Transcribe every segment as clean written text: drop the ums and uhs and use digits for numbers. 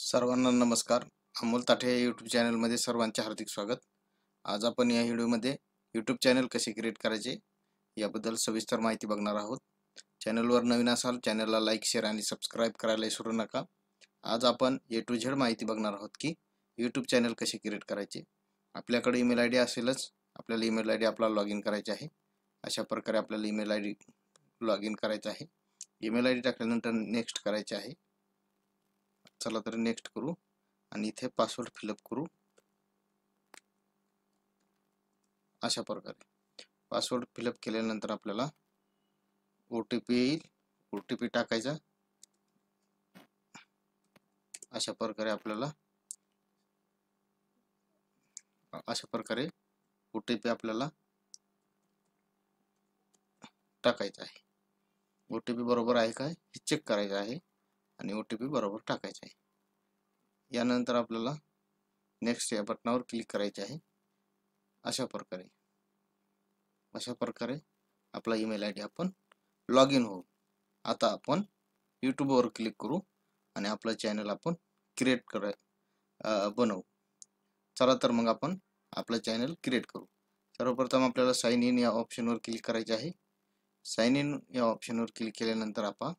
सर्वांना नमस्कार. अमोल ताठे या यूट्यूब चॅनलमध्ये सर्वांचे हार्दिक स्वागत. आज आपण या व्हिडिओमध्ये यूट्यूब चॅनल कसे क्रिएट करायचे याबद्दल सविस्तर माहिती बघणार आहोत. चॅनलवर नवीन असाल चॅनलला लाईक, शेअर आणि सबस्क्राईब करायला विसरू नका. आज आपण A to Z माहिती बघणार आहोत की यूट्यूब चॅनल कसे क्रिएट करायचे. आपल्याकडे ईमेल आय डी असेलच, आपल्याला ईमेल आय डी आपला लॉग इन करायचे आहे. अशा प्रकारे आपल्याला email I D log in करायचं आहे. ईमेल आय डी टाकल्यानंतर नेक्स्ट करायचे आहे. चला तर नेक्स्ट करू आणि इथे पासवर्ड फिलअप करू. अशा प्रकारे पासवर्ड फिलअप केल्यानंतर आपल्याला OTP येईल. OTP टाकायचा. अशा प्रकारे आपल्याला OTP आपल्याला टाकायचा आहे. OTP बरोबर आहे का हे चेक करायचं आहे आणि OTP बरोबर टाकायचा आहे. यानंतर आपल्याला नेक्स्ट या बटनावर क्लिक करायचे आहे. अशा प्रकारे आपला ईमेल आय डी आपण लॉग इन होऊ. आता आपण यूट्यूबवर क्लिक करू आणि आपलं चॅनल आपण क्रिएट बनवू. चला तर मग आपण आपलं चॅनल क्रिएट करू. सर्वप्रथम आपल्याला साइन इन या ऑप्शनवर क्लिक करायचे आहे. साइन इन या ऑप्शनवर क्लिक केल्यानंतर आपण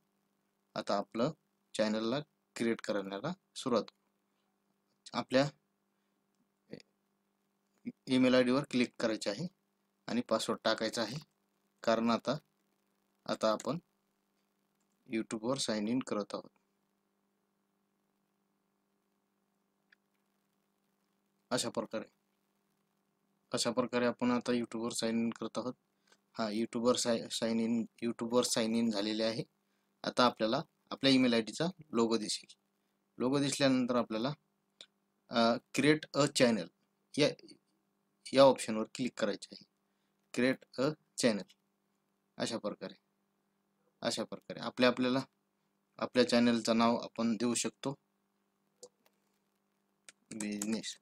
आता आपलं चॅनलला क्रिएट करण्याला सुरुवात करू. आपल्या ईमेल आय डीवर क्लिक करायचे आहे आणि पासवर्ड टाकायचा आहे, कारण आता आपण यूट्यूबवर साइन इन करत आहोत. अशा प्रकारे आपण आता यूट्यूबवर साइन इन करत आहोत. यूट्यूबवर साइन इन झालेले आहे. आता आपल्याला आपल्या ईमेल आय डीचा लोगो दिसेल. लोगो दिसल्यानंतर आपल्याला क्रिएट अ चॅनल या ऑप्शनवर क्लिक करायचे आहे. क्रिएट अ चॅनल अशा प्रकारे आपल्याला आपल्या चॅनलचं नाव आपण देऊ शकतो. बिझनेस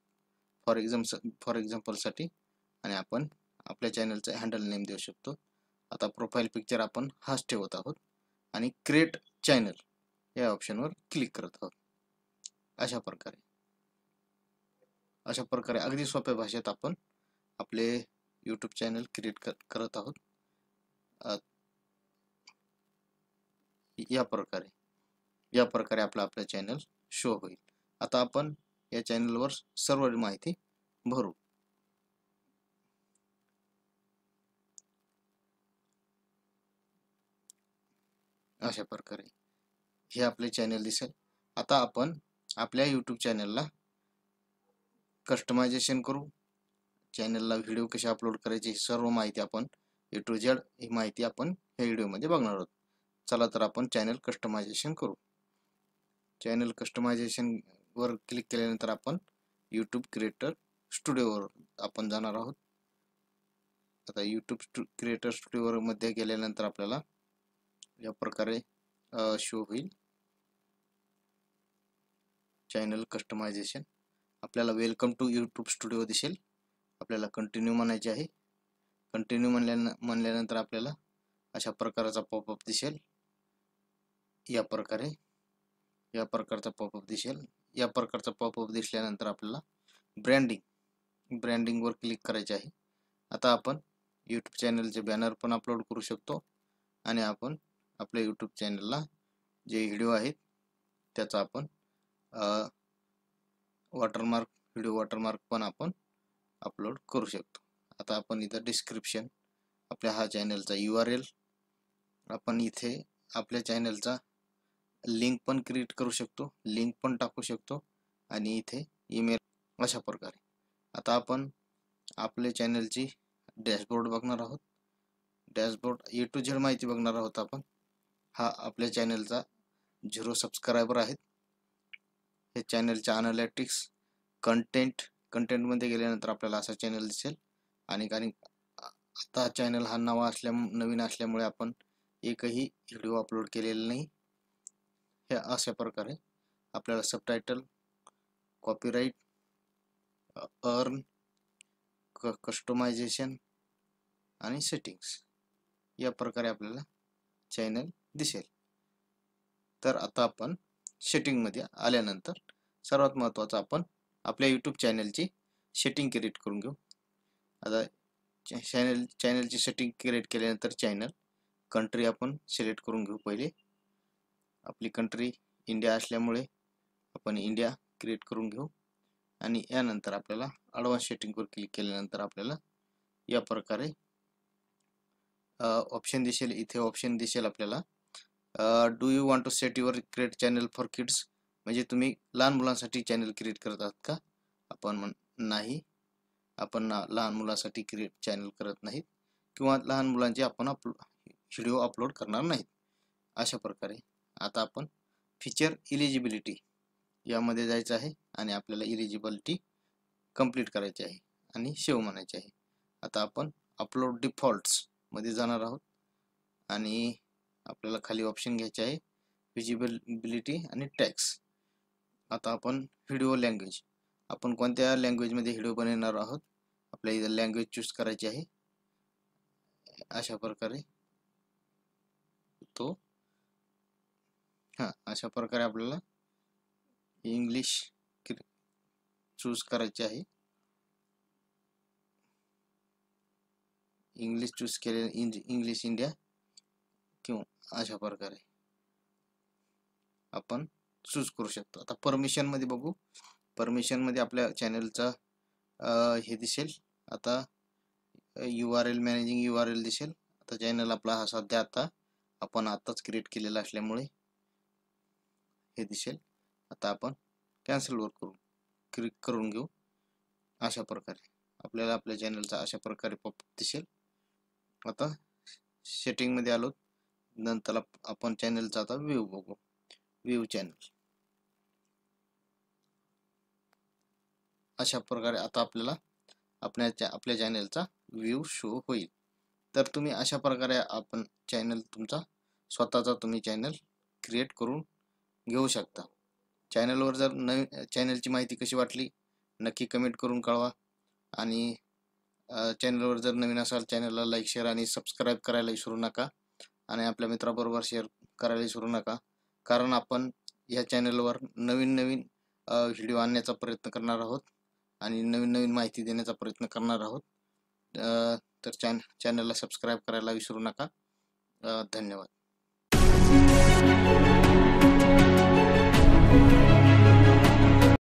फॉर एक्झाम्पल साठी, आणि आपण आपल्या चॅनलचं हँडल नेम देऊ शकतो. आता प्रोफाईल पिक्चर आपण हाच ठेवत आहोत आणि क्रिएट चॅनल या ऑप्शनवर क्लिक करत आहोत. अशा प्रकारे अगदी सोप्या भाषेत आपण आपले यूट्यूब चॅनल क्रिएट करत आहोत. या प्रकारे आपलं चॅनल शो होईल. आता आपण या चॅनलवर सर्व माहिती भरू. अशा प्रकारे हे आपले चॅनल दिसेल. आता आपण आपल्या यूट्यूब चॅनलला कस्टमायझेशन करू. चॅनलला व्हिडिओ कसे अपलोड करायचे सर्व माहिती आपण A to Z ही माहिती आपण या व्हिडिओमध्ये बघणार आहोत. चला तर आपण चॅनल कस्टमायझेशन करू. चॅनल कस्टमायझेशन वर क्लिक केल्यानंतर आपण यूट्यूब क्रिएटर स्टुडिओवर आपण जाणार आहोत. आता यूट्यूब क्रिएटर स्टुडिओ मध्ये गेल्यानंतर आपल्याला या प्रकारे शो होईल चॅनल कस्टमायझेशन. आपल्याला वेलकम टू यूट्यूब स्टुडिओ दिसेल. आपल्याला कंटिन्यू म्हणायचे आहे. कंटिन्यू म्हणल्यानंतर आपल्याला अशा प्रकारचा पॉपअप दिसेल. या प्रकारचा पॉपअप दिसेल. या प्रकारचा पॉपअप दिसल्यानंतर आपल्याला ब्रँडिंग वर क्लिक करायचे आहे. आता आपण यूट्यूब चॅनलचे बॅनर पण अपलोड करू शकतो आणि आपण आपल्या यूट्यूब चॅनलला जे व्हिडिओ आहेत त्याचा आपण व्हिडिओ वॉटरमार्क पण आपण अपलोड करू शकतो. आता आपण इथं डिस्क्रिप्शन आपल्या हा चॅनलचा URL आपण इथे आपल्या चॅनलचा लिंक पण क्रिएट करू शकतो, लिंक पण टाकू शकतो आणि इथे ईमेल. अशा प्रकारे आता आपण आपल्या चॅनलची डॅशबोर्ड बघणार आहोत. डॅशबोर्ड A to Z माहिती बघणार आहोत आपण. आपल्या चॅनलचा 0 सबस्क्रायबर आहेत. हे चॅनलच्या अनालिटिक्स कंटेंट मध्ये गेल्यानंतर आपल्याला असा चॅनल दिसेल. आणि आता चॅनल हा नवीन असल्यामुळे आपण एकही व्हिडिओ अपलोड केलेला नाही. हे अशा प्रकारे आपल्याला सबटायटल, कॉपीराइट, अर्न, कस्टमायझेशन आणि सेटिंग्स या प्रकारे आपल्याला चॅनल दिसेल. तर आता आपण सेटिंग मध्ये आल्यानंतर सर्वात महत्त्वाचं आपण आपल्या यूट्यूब चॅनलची सेटिंग क्रिएट करून घेऊ. आता चॅनलची सेटिंग क्रिएट केल्यानंतर चॅनल कंट्री आपण सिलेक्ट करून घेऊ. पहिले आपली कंट्री इंडिया असल्यामुळे आपण इंडिया क्रिएट करून घेऊ आणि यानंतर आपल्याला ॲडव्हान्स सेटिंगवर क्लिक केल्यानंतर आपल्याला या प्रकारे ऑप्शन दिसेल. इथे ऑप्शन दिसेल आपल्याला do you want to set your create channel for kids, म्हणजे तुम्ही लहान मुलांसाठी चॅनल क्रिएट करत आहात का? आपण नाही, आपण लहान मुलांसाठी क्रिएट चॅनल करत नाहीत किंवा लहान मुलांचे आपण व्हिडिओ अपलोड करणार नाहीत. अशा प्रकारे आता आपण फीचर इलिजिबिलिटी यामध्ये जायचं आहे आणि आपल्याला इलिजिबिलिटी कंप्लीट करायची आहे आणि सेव्ह म्हणायचे आहे. आता आपण अपलोड डिफॉल्ट्स मध्ये जाणार आहोत आणि आपल्याला खाली ऑप्शन घ्यायचे आहे विजिबिलिटी आणि टॅक्स. आता आपण व्हिडिओ लँग्वेज, आपण कोणत्या लँग्वेजमध्ये व्हिडिओ बनवणार आहोत आपल्याला इथं लँग्वेज चूज करायची आहे. अशा प्रकारे अशा प्रकारे आपल्याला इंग्लिश चूज करायचे आहे. इंग्लिश चूज केले, इंग्लिश इंडिया किंवा अशा प्रकारे आपण चूज करू शकतो. आता परमिशन मध्ये बघू. परमिशन मध्ये आपल्या चॅनलचा हे दिसेल. आता URL मॅनेजिंग URL दिसेल. आता चॅनल आपला हा सध्या आता आपण आताच क्रिएट केलेला असल्यामुळे हे दिसेल. आता आपण कॅन्सल वर क्लिक करून घेऊ. अशा प्रकारे आपल्याला आपल्या चॅनलचा अशा प्रकारे पॉपअप दिसेल. आता सेटिंग मध्ये आलो, नंतर आपण चॅनलचा आता व्ह्यू बघू. व्ह्यू चॅनल अशा प्रकारे आता आपल्याला आपल्या चॅनलचा व्ह्यू शो होईल. तर तुम्ही अशा प्रकारे आपण तुमचा स्वतःचा तुम्ही चॅनल क्रिएट करून घेऊ शकता. चॅनलवर जर नवीन चॅनलची माहिती कशी वाटली नक्की कमेंट करून कळवा आणि चॅनलवर जर नवीन असाल चॅनलला लाईक शेअर आणि सबस्क्राईब करायला विसरू नका आणि आपल्या मित्राबरोबर शेअर करायला विसरू नका, कारण आपण या चॅनलवर नवीन व्हिडिओ आणण्याचा प्रयत्न करणार आहोत आणि नवीन माहिती देण्याचा प्रयत्न करणार आहोत. तर चॅनलला सबस्क्राईब करायला विसरू नका. धन्यवाद.